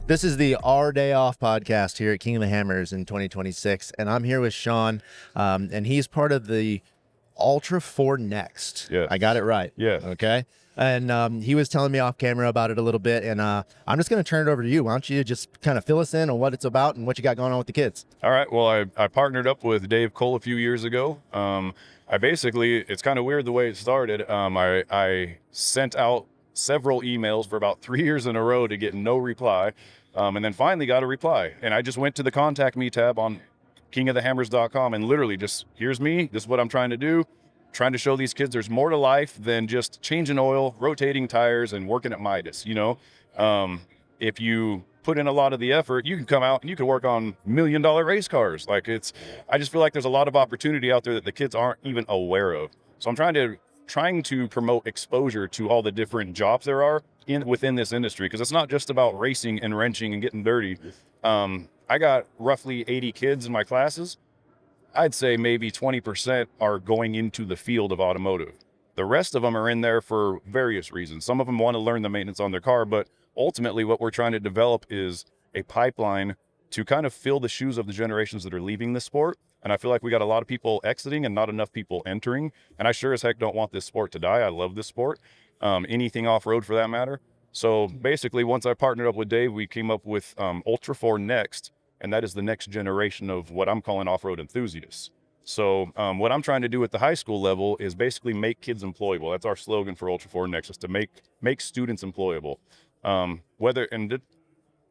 This is the Our Day Off podcast here at King of the Hammers in 2026, and I'm here with Sean, and he's part of the Ultra 4 Next. Yes. I got it right. Yes. Okay. And he was telling me off camera about it a little bit, and I'm just going to turn it over to you. Why don't you just kind of fill us in on what it's about and what you got going on with the kids? All right. Well, I partnered up with Dave Cole a few years ago. I basically, it's kind of weird the way it started. I sent out several emails for about 3 years in a row to get no reply, and then finally got a reply. And I just went to the contact me tab on kingofthehammers.com and literally just, here's me, this is what I'm trying to do. Trying to show these kids there's more to life than just changing oil, rotating tires, and working at Midas. You know, if you put in a lot of the effort, you can come out and you can work on $1 million race cars. I just feel like there's a lot of opportunity out there that the kids aren't even aware of. So I'm trying to promote exposure to all the different jobs there are within this industry, because it's not just about racing and wrenching and getting dirty. I got roughly 80 kids in my classes. I'd say maybe 20% are going into the field of automotive. The rest of them are in there for various reasons. Some of them want to learn the maintenance on their car, but ultimately what we're trying to develop is a pipeline to kind of fill the shoes of the generations that are leaving the sport. And I feel like we got a lot of people exiting and not enough people entering. And I sure as heck don't want this sport to die. I love this sport, anything off-road for that matter. So basically, once I partnered up with Dave, we came up with Ultra 4 Next. And that is the next generation of what I'm calling off-road enthusiasts. So what I'm trying to do at the high school level is basically make kids employable. That's our slogan for Ultra 4 Next, is to make students employable. That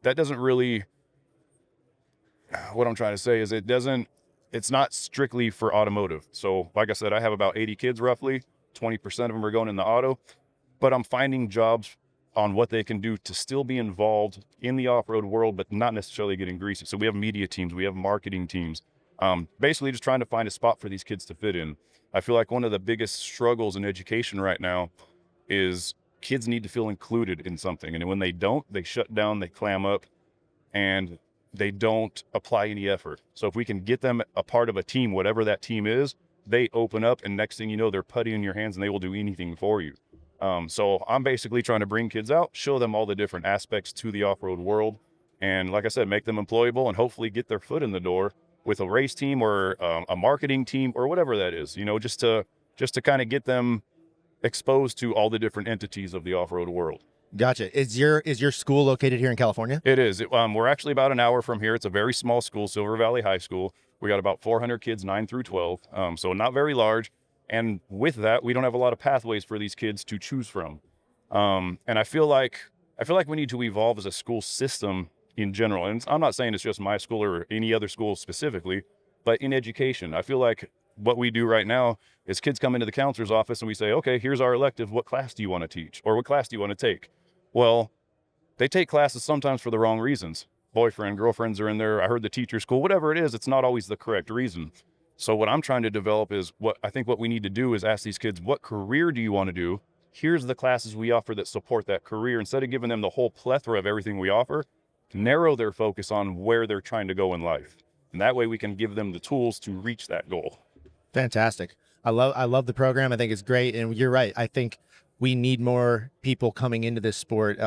doesn't really, what I'm trying to say is it's not strictly for automotive. So like I said, I have about 80 kids roughly, 20% of them are going in the auto, but I'm finding jobs on what they can do to still be involved in the off-road world, but not necessarily getting greasy. So we have media teams, we have marketing teams, basically just trying to find a spot for these kids to fit in. I feel like one of the biggest struggles in education right now is kids need to feel included in something. And when they don't, they shut down, they clam up, and they don't apply any effort. So if we can get them a part of a team, whatever that team is, they open up, and next thing you know, they're putty in your hands and they will do anything for you. So I'm basically trying to bring kids out, show them all the different aspects to the off-road world. And like I said, make them employable and hopefully get their foot in the door with a race team or a marketing team or whatever that is, you know, just to kind of get them exposed to all the different entities of the off-road world. Gotcha. Is your school located here in California? It is. We're actually about an hour from here. It's a very small school, Silver Valley High School. We got about 400 kids, 9 through 12. So not very large. And with that, we don't have a lot of pathways for these kids to choose from. And I feel like we need to evolve as a school system in general. And I'm not saying it's just my school or any other school specifically, but in education, I feel like what we do right now is kids come into the counselor's office and we say, okay, here's our elective. What class do you want to teach? Or what class do you want to take? Well, they take classes sometimes for the wrong reasons. Boyfriend, girlfriends are in there. I heard the teacher's school, whatever it is, it's not always the correct reason. So what I'm trying to develop is what we need to do is ask these kids, what career do you want to do? Here's the classes we offer that support that career. Instead of giving them the whole plethora of everything we offer, narrow their focus on where they're trying to go in life. And that way we can give them the tools to reach that goal. Fantastic. I love the program. I think it's great. And you're right. I think we need more people coming into this sport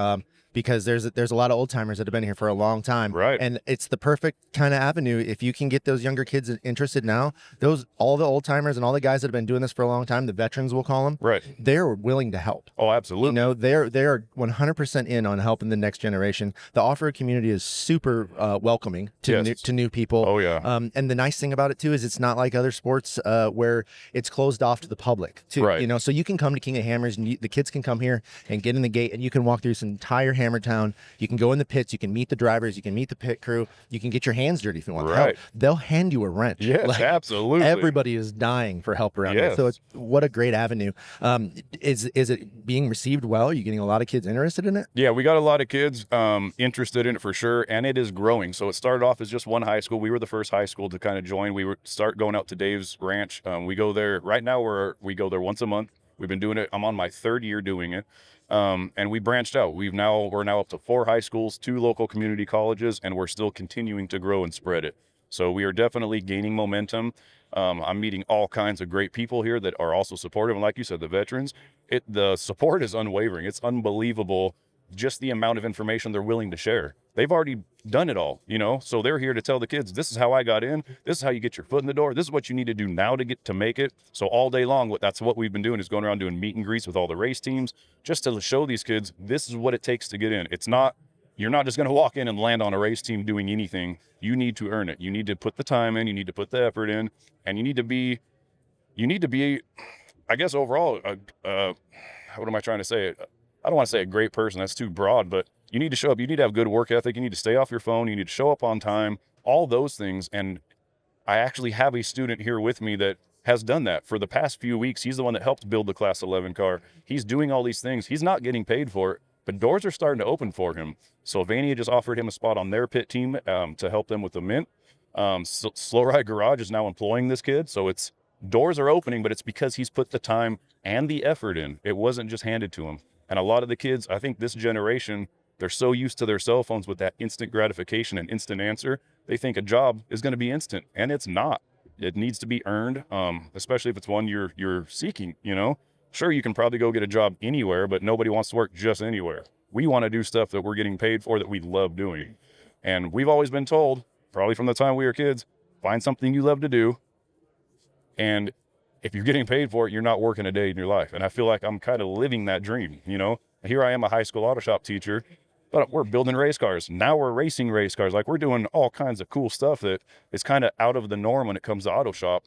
because there's a lot of old timers that have been here for a long time. Right. And it's the perfect kind of avenue. If you can get those younger kids interested now, all the old timers and all the guys that have been doing this for a long time, the veterans we'll call them, right, they're willing to help. Oh, absolutely. You know, they're 100% in on helping the next generation. The off-road community is super welcoming to new people. Oh yeah. And the nice thing about it too is it's not like other sports where it's closed off to the public too. Right. You know, so you can come to King of Hammers and the kids can come here and get in the gate and you can walk through this entire Hammer Town. You can go in the pits, you can meet the drivers, you can meet the pit crew, you can get your hands dirty if you want. Right. Hell, they'll hand you a wrench. Yes, absolutely. Everybody is dying for help around here. So what a great avenue. Is it being received well? Are you getting a lot of kids interested in it? Yeah, we got a lot of kids interested in it for sure, and it is growing. So it started off as just one high school. We were the first high school to kind of join. We would start going out to Dave's ranch. We go there right now. We go there once a month. We've been doing it. I'm on my 3rd year doing it. And we branched out. We're now up to 4 high schools, 2 local community colleges, and we're still continuing to grow and spread it. So we are definitely gaining momentum. I'm meeting all kinds of great people here that are also supportive. And like you said, the veterans, the support is unwavering. It's unbelievable just the amount of information they're willing to share. They've already done it all, you know? So they're here to tell the kids, this is how I got in. This is how you get your foot in the door. This is what you need to do now to make it. So all day long, that's what we've been doing, is going around doing meet and greets with all the race teams, just to show these kids, this is what it takes to get in. You're not just going to walk in and land on a race team doing anything. You need to earn it. You need to put the time in, you need to put the effort in, and you need to be, I guess overall, what am I trying to say? I don't want to say a great person. That's too broad, but you need to show up. You need to have good work ethic. You need to stay off your phone. You need to show up on time, all those things. And I actually have a student here with me that has done that for the past few weeks. He's the one that helped build the Class 11 car. He's doing all these things. He's not getting paid for it, but doors are starting to open for him. Sylvania just offered him a spot on their pit team to help them with the mint. Slow Ride Garage is now employing this kid. So doors are opening, but it's because he's put the time and the effort in. It wasn't just handed to him. And a lot of the kids, I think this generation, they're so used to their cell phones with that instant gratification and instant answer. They think a job is going to be instant, and it's not. It needs to be earned, especially if it's one you're seeking, you know? Sure, you can probably go get a job anywhere, but nobody wants to work just anywhere. We want to do stuff that we're getting paid for, that we love doing. And we've always been told, probably from the time we were kids, find something you love to do. And if you're getting paid for it, you're not working a day in your life. And I feel like I'm kind of living that dream, you know? Here I am, a high school auto shop teacher, but we're building race cars. Now we're racing race cars. Like, we're doing all kinds of cool stuff that is kind of out of the norm when it comes to auto shop.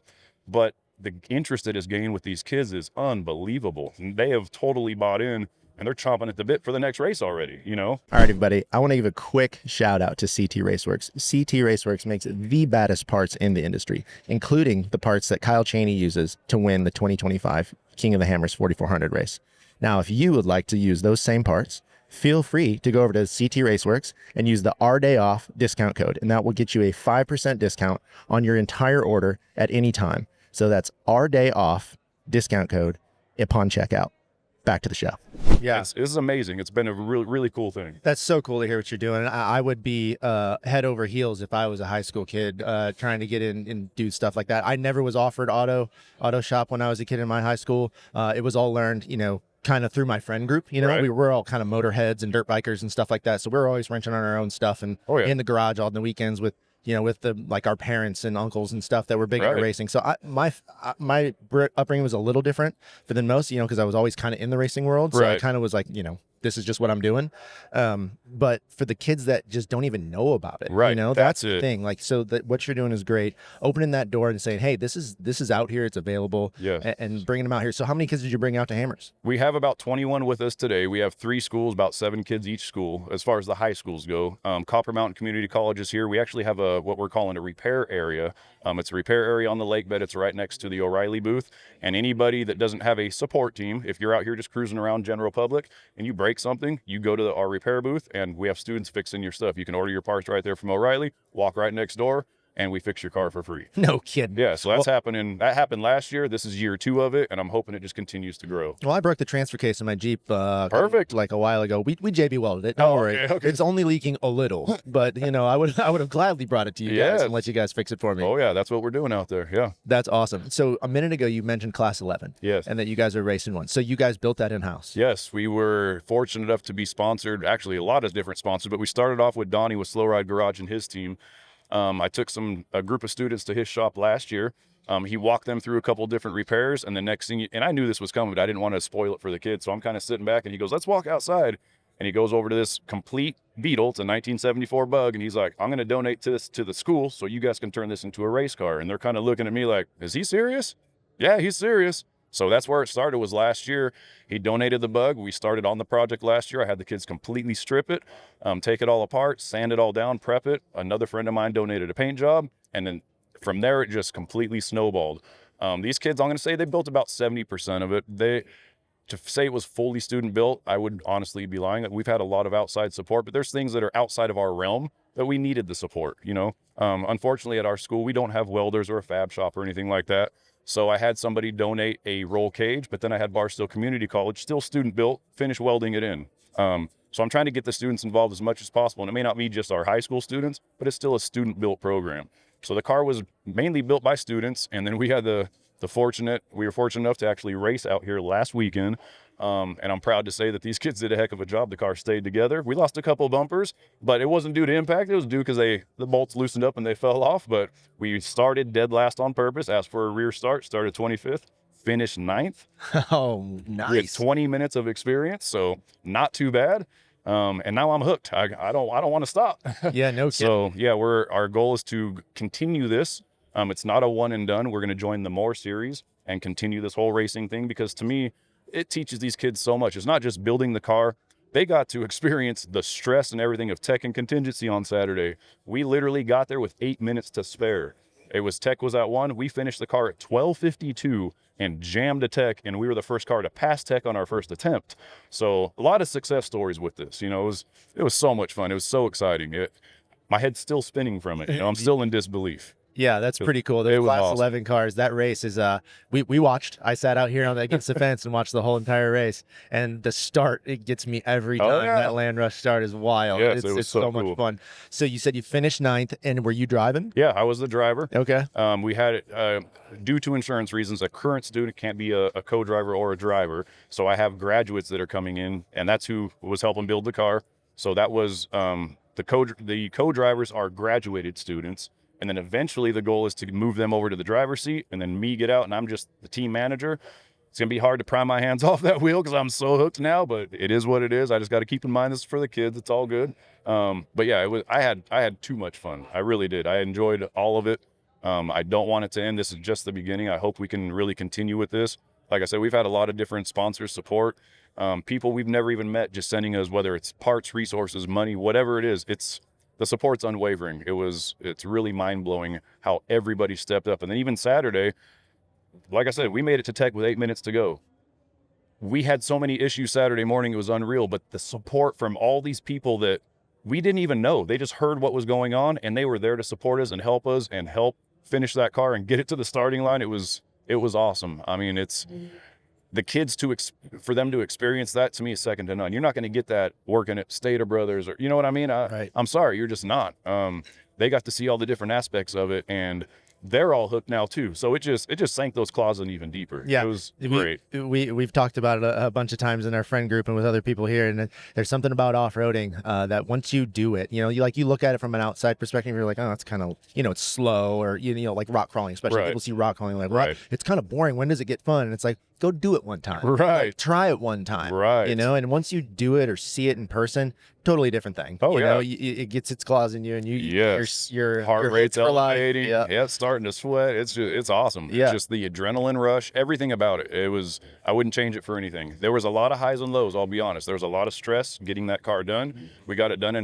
But the interest that is gained with these kids is unbelievable. And they have totally bought in, and they're chomping at the bit for the next race already, you know? All right, everybody. I want to give a quick shout out to CT Raceworks. CT Raceworks makes the baddest parts in the industry, including the parts that Kyle Chaney uses to win the 2025 King of the Hammers 4400 race. Now, if you would like to use those same parts, feel free to go over to CT Raceworks and use the Our Day Off discount code, and that will get you a 5% discount on your entire order at any time. So that's Our Day Off discount code upon checkout. Back to the show. Yeah, This is amazing. It's been a really, really cool thing. that's so cool to hear what you're doing. I would be head over heels if I was a high school kid trying to get in and do stuff like that. I never was offered auto shop when I was a kid in my high school. It was all learned, you know, kind of through my friend group. You know, Right. we were all kind of motorheads and dirt bikers and stuff like that. So we were always wrenching on our own stuff and Oh, yeah. in the garage all the weekends with, you know, with the like our parents and uncles and stuff that were big into Right. racing. So my upbringing was a little different than most, you know, because I was always kind of in the racing world. So I Right. kind of was like, you know, this is just what I'm doing. But for the kids that just don't even know about it, you Right, know, that's the it. thing. Like, so that what you're doing is great. Opening that door and saying, hey, this is out here. It's available. Yes. And bringing them out here. So how many kids did you bring out to Hammers? We have about 21 with us today. We have 3 schools, about 7 kids each school, as far as the high schools go. Copper Mountain Community College is here. We actually have what we're calling a repair area. It's a repair area on the lake bed. It's right next to the O'Reilly booth. And anybody that doesn't have a support team, if you're out here just cruising around general public and you break something, you go to our repair booth, and we have students fixing your stuff. You can order your parts right there from O'Reilly, walk right next door, and we fix your car for free. No kidding. Yeah, so that's happening. That happened last year. This is year 2 of it, and I'm hoping it just continues to grow. Well, I broke the transfer case in my Jeep. Perfect. Like a while ago. We JB welded it. Don't Oh, worry. okay. It's only leaking a little, but you know, I would have gladly brought it to you guys Yes. and let you guys fix it for me. Oh yeah, that's what we're doing out there. Yeah. That's awesome. So a minute ago, you mentioned Class 11. Yes. And that you guys are racing one. So you guys built that in house. Yes, we were fortunate enough to be sponsored, actually a lot of different sponsors, but we started off with Donnie with Slow Ride Garage and his team. I took a group of students to his shop last year. He walked them through a couple different repairs, and the next thing, and I knew this was coming, but I didn't want to spoil it for the kids. So I'm kind of sitting back, and he goes, let's walk outside. And he goes over to this complete Beetle. It's a 1974 Bug. And he's like, I'm going to donate this to the school so you guys can turn this into a race car. And they're kind of looking at me like, is he serious? Yeah, he's serious. So that's where it started, was last year. He donated the Bug. We started on the project last year. I had the kids completely strip it, take it all apart, sand it all down, prep it. Another friend of mine donated a paint job. And then from there, it just completely snowballed. These kids, I'm going to say they built about 70% of it. To say it was fully student built, I would honestly be lying. We've had a lot of outside support, but there's things that are outside of our realm that we needed the support, you know? Unfortunately, at our school, we don't have welders or a fab shop or anything like that. So I had somebody donate a roll cage, but then I had Barstow Community College, still student built, finish welding it in. So I'm trying to get the students involved as much as possible. And it may not be just our high school students, but it's still a student built program. So the car was mainly built by students. And then we had we were fortunate enough to actually race out here last weekend. And I'm proud to say that these kids did a heck of a job. The car stayed together. We lost a couple of bumpers, but it wasn't due to impact. It was due because the bolts loosened up and they fell off. But we started dead last on purpose, asked for a rear start, started 25th, finished 9th. Oh, We had nice. 20 minutes of experience, so not too bad. And now I'm hooked. I don't want to stop. Yeah, no kidding. So yeah, our goal is to continue this. It's not a one and done. We're going to join the More series and continue this whole racing thing, because to me, it teaches these kids so much. It's not just building the car. They got to experience the stress and everything of tech and contingency on Saturday. We literally got there with 8 minutes to spare. Tech was at 1. We finished the car at 12:52 and jammed a tech, and we were the first car to pass tech on our first attempt. So a lot of success stories with this. You know, it was so much fun. It was so exciting. My head's still spinning from it. You know, I'm still in disbelief. Yeah, that's pretty cool. It Those was class awesome. 11 cars, that race is we watched. I sat out here against the fence and watched the whole entire race. And the start, it gets me every time. yeah. That Land Rush start is wild. Yes, it was it's so much cool. fun. So you said you finished 9th, and were you driving? Yeah, I was the driver. Okay. We had due to insurance reasons, a current student can't be a co-driver or a driver. So I have graduates that are coming in, and that's who was helping build the car. So that was the co-drivers are graduated students. And then eventually the goal is to move them over to the driver's seat, and then me get out and I'm just the team manager. It's going to be hard to pry my hands off that wheel because I'm so hooked now, but it is what it is. I just got to keep in mind this is for the kids. It's all good. But yeah, I had too much fun. I really did. I enjoyed all of it. I don't want it to end. This is just the beginning. I hope we can really continue with this. Like I said, we've had a lot of different sponsors support, people we've never even met just sending us, whether it's parts, resources, money, whatever it is. The support's unwavering. It's really mind-blowing how everybody stepped up. And then even Saturday, like I said, we made it to tech with 8 minutes to go. We had so many issues Saturday morning, it was unreal, but the support from all these people that we didn't even know, they just heard what was going on and they were there to support us and help finish that car and get it to the starting line. It was awesome. I mean, it's the kids for them to experience that, to me, is second to none. You're not going to get that working at Stater Brothers, or you know what I mean? Right. I'm sorry, you're just not. They got to see all the different aspects of it, and they're all hooked now too. So it just sank those claws in even deeper. Yeah, it was great. We've talked about it a bunch of times in our friend group and with other people here. And there's something about off-roading that once you do it, you know, you look at it from an outside perspective, you're like, oh, it's kind of, you know, it's slow, or you know, like rock crawling, especially Right. people see rock crawling like, Right. it's kind of boring. When does it get fun? And it's like, go do it one time. Right. Like, try it one time. Right. You know, and once you do it or see it in person, totally different thing. Oh, you yeah. know, it gets its claws in you, and Yes. your Heart your rate's hooked for life. elevating. Yeah. Yeah, it's starting to sweat. It's awesome. Yeah. It's just the adrenaline rush, everything about it. I wouldn't change it for anything. There was a lot of highs and lows, I'll be honest. There was a lot of stress getting that car done. We got it done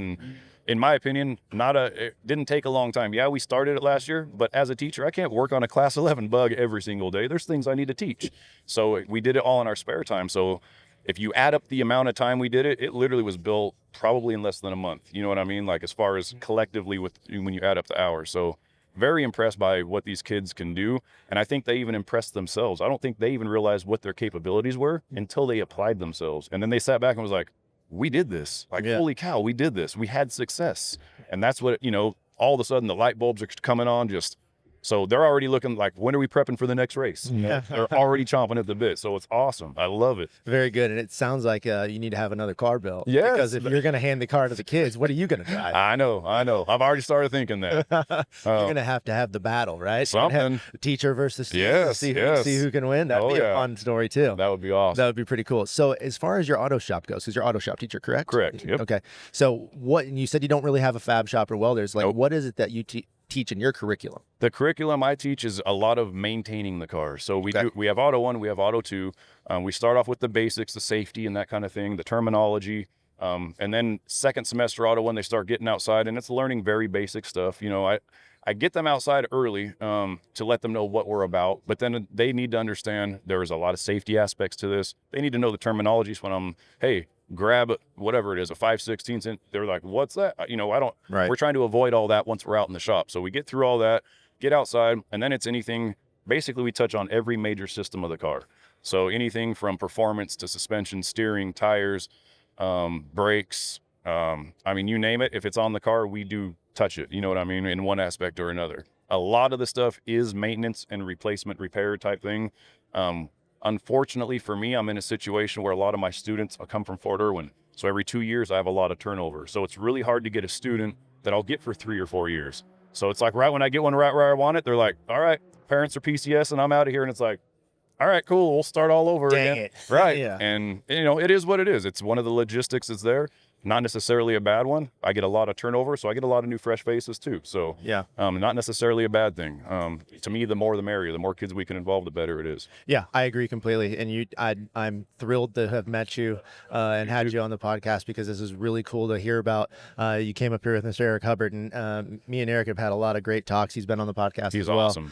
in my opinion, it didn't take a long time. Yeah, we started it last year, but as a teacher, I can't work on a class 11 bug every single day. There's things I need to teach. So we did it all in our spare time. So if you add up the amount of time we did it, it literally was built probably in less than a month. You know what I mean? Like as far as collectively when you add up the hours. So very impressed by what these kids can do. And I think they even impressed themselves. I don't think they even realized what their capabilities were until they applied themselves. And then they sat back and was like, we did this. Like, Yeah. holy cow, we did this. We had success. And that's what, you know, all of a sudden the light bulbs are coming on. So they're already looking like, when are we prepping for the next race? You know, they're already chomping at the bit. So it's awesome. I love it. Very good. And it sounds like you need to have another car built. Yes. Because if you're going to hand the car to the kids, what are you going to drive? I know. I've already started thinking that. You're going to have the battle, right? You're gonna have Something. teacher versus student Yes, to yes. see who can win. That'd Oh, be a yeah. fun story too. That would be awesome. That would be pretty cool. So as far as your auto shop goes, because you're auto shop teacher, correct? Correct, yep. Okay. So and you said you don't really have a fab shop or welders. Like, Nope. what is it that you teach in your curriculum? The curriculum I teach is a lot of maintaining the car. So we have Auto 1, we have Auto 2. We start off with the basics, the safety and that kind of thing, the terminology. And then second semester Auto 1, they start getting outside, and it's learning very basic stuff. You know, I get them outside early to let them know what we're about, but then they need to understand there is a lot of safety aspects to this. They need to know the terminologies when hey, grab whatever it is, a 5/16. They're like, what's that? You know, Right. we're trying to avoid all that once we're out in the shop. So we get through all that, get outside, and then it's anything. Basically, we touch on every major system of the car. So anything from performance to suspension, steering, tires, brakes. I mean, you name it. If it's on the car, we do touch it. You know what I mean? In one aspect or another. A lot of the stuff is maintenance and replacement repair type thing. Unfortunately for me, I'm in a situation where a lot of my students come from Fort Irwin. So every 2 years, I have a lot of turnover. So it's really hard to get a student that I'll get for 3 or 4 years. So it's like right when I get one right where I want it, they're like, all right, parents are PCS and I'm out of here. And it's like, all right, cool. We'll start all over Dang again. it. Right. Yeah. And, it is what it is. It's one of the logistics that's there. Not necessarily a bad one. I get a lot of turnover, so I get a lot of new fresh faces too. So Yeah. not necessarily a bad thing. To me, the more the merrier. The more kids we can involve, the better it is. Yeah, I agree completely. And I'm thrilled to have met you and had you on the podcast, because this is really cool to hear about. You came up here with Mr. Eric Hubbard, and me and Eric have had a lot of great talks. He's been on the podcast He's as well. awesome.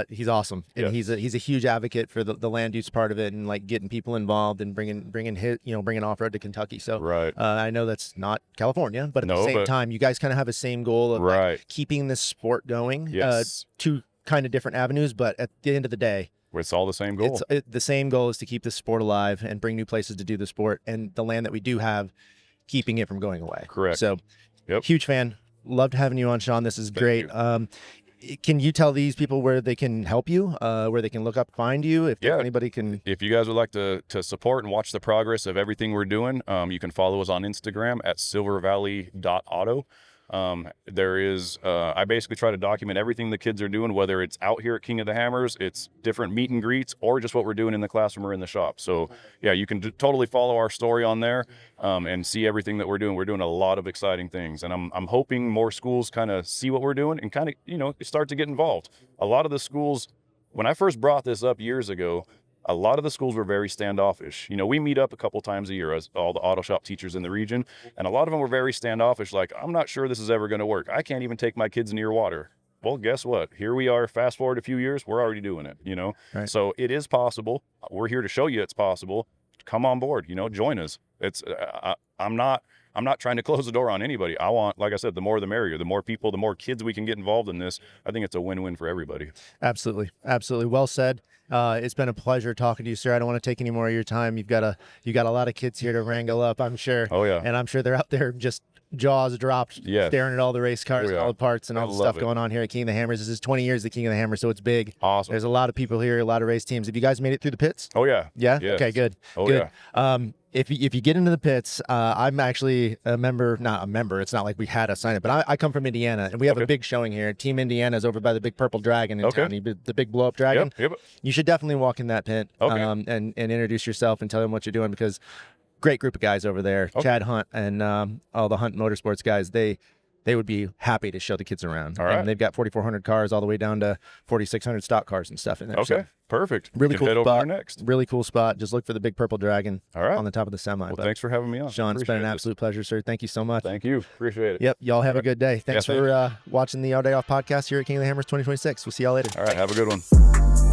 He's awesome, and Yes. he's a huge advocate for the land use part of it, and like getting people involved and bringing bringing off road to Kentucky. So Right. I know that's not California, but at the No, same but- time, you guys kind of have the same goal of like, Right. keeping this sport going. Yes. Two kind of different avenues, but at the end of the day, It's all the same goal. the same goal is to keep the sport alive and bring new places to do the sport, and the land that we do have, keeping it from going away. Correct. So, Yep. huge fan. Loved having you on, Sean. This is great. Can you tell these people where they can help you, where they can look up, find you, if Yeah. anybody can? If you guys would like to support and watch the progress of everything we're doing, you can follow us on Instagram at silvervalley.auto. There is, I basically try to document everything the kids are doing, whether it's out here at King of the Hammers, it's different meet and greets, or just what we're doing in the classroom or in the shop. So yeah, you can totally follow our story on there and see everything that we're doing. We're doing a lot of exciting things, and I'm hoping more schools kind of see what we're doing and kind of, start to get involved. A lot of the schools, when I first brought this up years ago, a lot of the schools were very standoffish. We meet up a couple times a year as all the auto shop teachers in the region, and a lot of them were very standoffish. Like, I'm not sure this is ever going to work. I can't even take my kids near water. Well, guess what? Here we are. Fast forward a few years, we're already doing it. Right. So it is possible. We're here to show you it's possible. Come on board. Join us. It's I'm not trying to close the door on anybody. I want, like I said, the more the merrier. The more people, the more kids we can get involved in this. I think it's a win-win for everybody. Absolutely. Well said. It's been a pleasure talking to you, sir. I don't want to take any more of your time. You got a lot of kids here to wrangle up, I'm sure. Oh, yeah. And I'm sure they're out there just jaws dropped, Yes. staring at all the race cars, Oh, yeah. all the parts, and I all the love stuff it. going on here at King of the Hammers. This is 20 years of King of the Hammers, so it's big. Awesome. There's a lot of people here, a lot of race teams. Have you guys made it through the pits? Oh, yeah. Yeah. Yes. Okay. Good. Oh, good. yeah. If you get into the pits, I'm actually a member. Not a member. It's not like we had to sign it, but I come from Indiana, and we have a Okay. big showing here. Team Indiana is over by the big purple dragon in Okay. town. The big blow up dragon. Yep. You should definitely walk in that pit. Okay. And introduce yourself and tell them what you're doing, because great group of guys over there. Okay. Chad Hunt and all the Hunt Motorsports guys. They would be happy to show the kids around. All right. And they've got 4,400 cars all the way down to 4,600 stock cars and stuff in there. Okay. So, Perfect. really Can cool head over spot. there next. Really cool spot. Just look for the big purple dragon All right. on the top of the semi. Well, But thanks for having me on. Sean, it's been an Appreciate absolute pleasure, sir. Thank you so much. this. Thank you. Appreciate it. Yep. Y'all have a good day. Thanks Yes, for watching the All Day Off podcast here at King of the Hammers 2026. We'll see y'all later. All right. Have a good one.